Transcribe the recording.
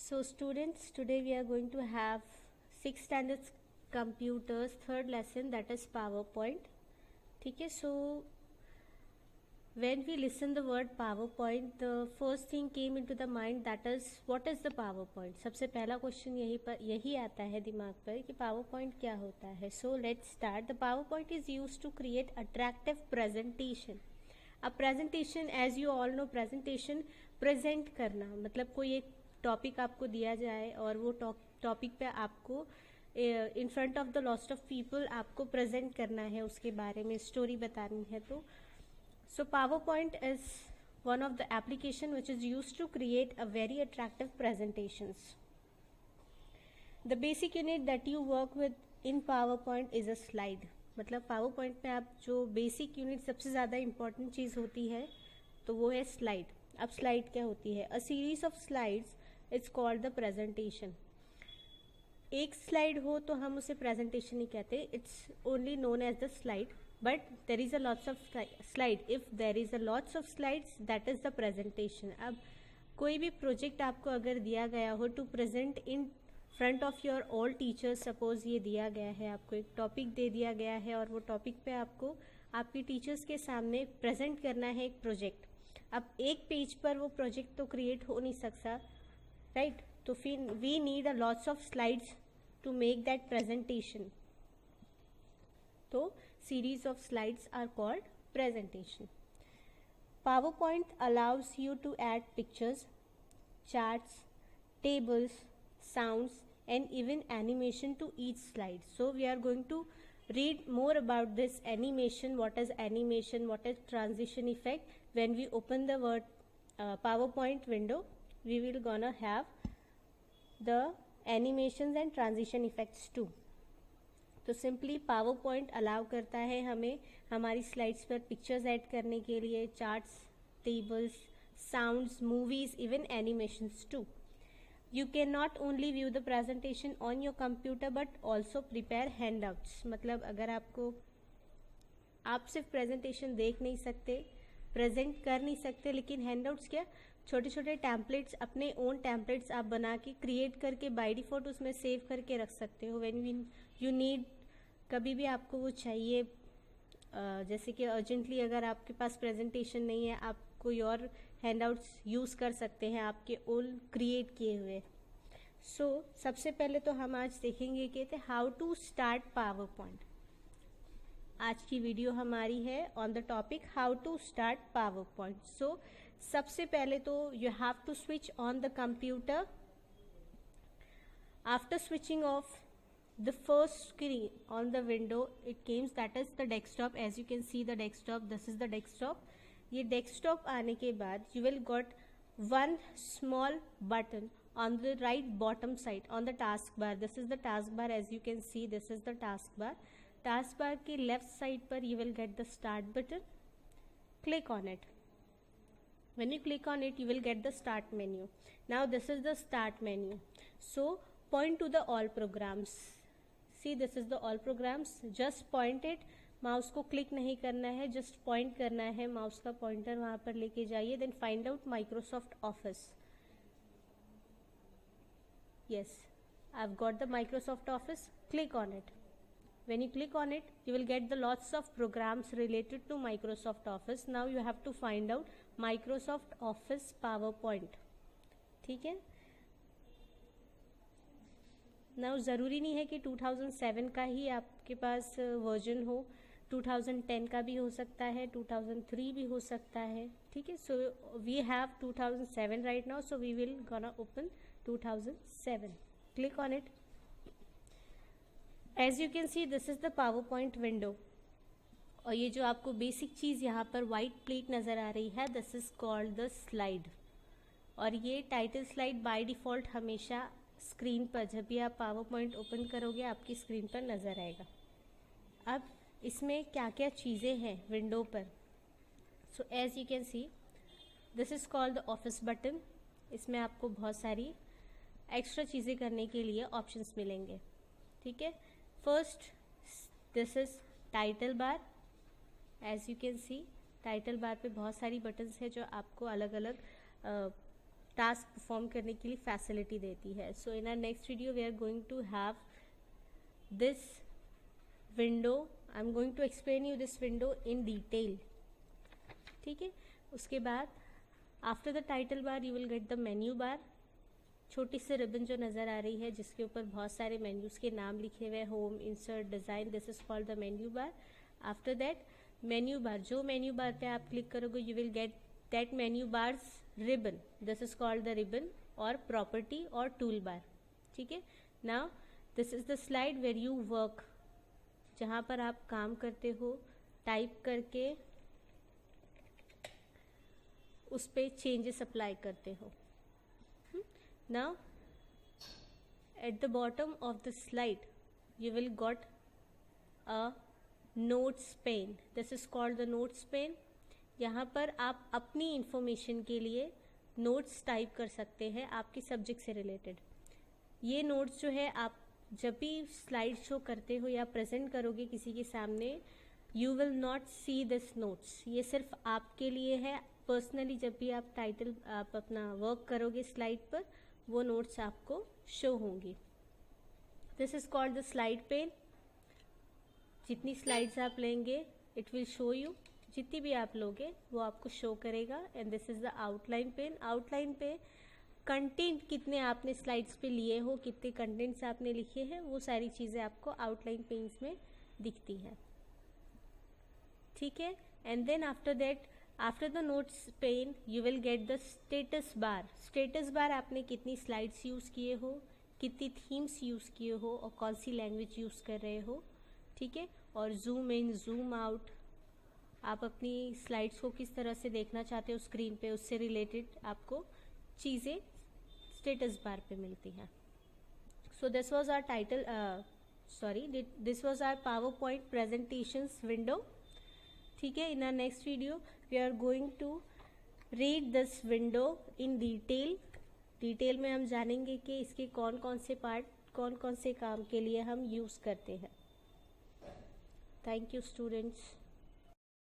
So students, today we are going to have 6th standard computers third lesson, that is PowerPoint. ठीक है. So when we listen the word PowerPoint, the first thing came into the mind, that is what is the PowerPoint. सबसे पहला question यही आता है दिमाग पर कि PowerPoint क्या होता है. So let's start. The PowerPoint is used to create attractive presentation. अब presentation, as you all know, presentation present करना मतलब कोई एक टॉपिक आपको दिया जाए और वो टॉपिक पे आपको इन front of the lot of people आपको प्रेजेंट करना है, उसके बारे में स्टोरी बतानी है. तो so PowerPoint is one of the application which is used to create a very attractive presentations. The basic unit that you work with in PowerPoint is a slide. मतलब PowerPoint में आप जो बेसिक यूनिट सबसे ज़्यादा important चीज़ होती है तो वो है स्लाइड. अब स्लाइड क्या होती है? A series of slides it's called the presentation. एक स्लाइड हो तो हम उसे प्रेजेंटेशन नहीं कहते, it's only known as the slide. But there is a lots of slide. If there is a lots of slides that is the presentation. अब कोई भी प्रोजेक्ट आपको अगर दिया गया हो to present in front of your all teachers, suppose ये दिया गया है, आपको एक टॉपिक दे दिया गया है और वो टॉपिक पे आपको आपके टीचर्स के सामने प्रेजेंट करना है एक प्रोजेक्ट. अब एक पेज पर वो प्रोजेक्ट तो क्रिएट हो नहीं सकता, राइट? तो फिर we need a lots of slides to make that presentation. तो series of slides are called presentation. PowerPoint allows you to add pictures, charts, tables, sounds and even animation to each slide. So we are going to read more about this animation, what is animation, what is transition effect. When we open the word PowerPoint window, we will gonna have the animations and transition effects too. तो simply power point allow करता है हमें हमारी slides पर pictures add करने के लिए, charts, tables, sounds, movies, even animations too. You can not only view the presentation on your computer but also prepare handouts. मतलब अगर आप सिर्फ प्रेजेंटेशन देख नहीं सकते, प्रेजेंट कर नहीं सकते, लेकिन हैंडआउट्स क्या, छोटे छोटे टैम्पलेट्स, अपने ओन टैम्पलेट्स आप बना के क्रिएट करके बाय डिफॉल्ट उसमें सेव करके रख सकते हो. व्हेन यू नीड, कभी भी आपको वो चाहिए, जैसे कि अर्जेंटली अगर आपके पास प्रेजेंटेशन नहीं है, आप कोई और हैंडआउट्स यूज़ कर सकते हैं आपके ओन क्रिएट किए हुए. सो सबसे पहले तो हम आज देखेंगे कि how to start PowerPoint. आज की वीडियो हमारी है on the topic how to start PowerPoint. So सबसे पहले तो you have to switch on the computer. After switching off the first screen on the window, it comes, that is the desktop. As you can see the desktop, this is the desktop. ये desktop आने के बाद you will got one small button on the right bottom side on the taskbar. This is the taskbar. As you can see, this is the taskbar. Taskbar के left side पर you will get the start button. Click on it. When you click on it, you will get the start menu. Now this is the start menu. So point to the all programs. See, this is the all programs. Just point it. Mouse को click नहीं करना है, just point करना है, mouse का pointer वहाँ पर लेके जाइए. Then find out Microsoft Office. yes, I've got the Microsoft Office. Click on it. When you click on it, you will get the lots of programs related to Microsoft Office. Now you have to find out Microsoft Office PowerPoint. ठीक है. Now ज़रूरी नहीं है कि 2007 का ही आपके पास version हो, 2010 का भी हो सकता है, 2003 भी हो सकता है. ठीक है. So we have 2007 right now, so we will gonna open 2007. Click on it. As you can see, this is the PowerPoint window. और ये जो आपको बेसिक चीज़ यहाँ पर वाइट प्लेट नज़र आ रही है, this is called the slide. और ये टाइटल स्लाइड बाय डिफ़ॉल्ट हमेशा स्क्रीन पर, जब भी आप पावर पॉइंट ओपन करोगे, आपकी स्क्रीन पर नज़र आएगा. अब इसमें क्या क्या चीज़ें हैं विंडो पर. So as you can see, this is called the Office button. इसमें आपको बहुत सारी एक्स्ट्रा चीज़ें करने के लिए ऑप्शंस मिलेंगे. ठीक है. First, this is title bar. As you can see, title bar पे बहुत सारी बटन्स हैं जो आपको अलग अलग टास्क परफॉर्म करने के लिए फैसिलिटी देती है. So in our next video we are going to have this window. I am going to explain you this window in detail. ठीक है. उसके बाद after the title bar you will get the menu bar. छोटी सी ribbon जो नज़र आ रही है जिसके ऊपर बहुत सारे मेन्यूज़ के नाम लिखे हुए, home, insert, design, this is called the menu bar. After that menu bar, जो मेन्यू बार पे आप क्लिक करोगे you will get that menu bars ribbon. This is called the ribbon और प्रॉपर्टी और टूल बार. ठीक है. Now this is the slide where you work, जहाँ पर आप काम करते हो, टाइप करके उस पर चेंजेस अप्लाई करते हो. Now at the bottom of the slide you will got a notes pane. This is called the notes pane. यहाँ पर आप अपनी इंफॉर्मेशन के लिए नोट्स टाइप कर सकते हैं आपके सब्जेक्ट से रिलेटेड. ये नोट्स जो है आप जब भी स्लाइड शो करते हो या प्रेजेंट करोगे किसी के सामने, you will not see this notes. ये सिर्फ आपके लिए है पर्सनली. जब भी आप अपना वर्क करोगे स्लाइड पर, वो नोट्स आपको शो होंगी. This is called the slide pane. जितनी स्लाइड्स आप लेंगे इट विल शो यू. जितनी भी आप लोगे वो आपको शो करेगा. And this is the outline pane. Outline पे कंटेंट कितने आपने स्लाइड्स पे लिए हो, कितने कंटेंट्स आपने लिखे हैं, वो सारी चीज़ें आपको आउटलाइन पेन्स में दिखती है. ठीक है. And then after that, after the notes pane you will get the status bar. Status bar आपने कितनी स्लाइड्स यूज़ किए हो, कितनी थीम्स यूज़ किए हो और कौन सी लैंग्वेज यूज़ कर रहे हो. ठीक है. और जूम इन, जूम आउट, आप अपनी स्लाइड्स को किस तरह से देखना चाहते हो स्क्रीन पे, उससे रिलेटेड आपको चीज़ें स्टेटस बार पे मिलती हैं. So this was our title, this was our PowerPoint presentations window. ठीक है. In our next video we are going to read this window in detail. Detail में हम जानेंगे कि इसके कौन कौन से पार्ट, कौन कौन से काम के लिए हम यूज़ करते हैं. Thank you students.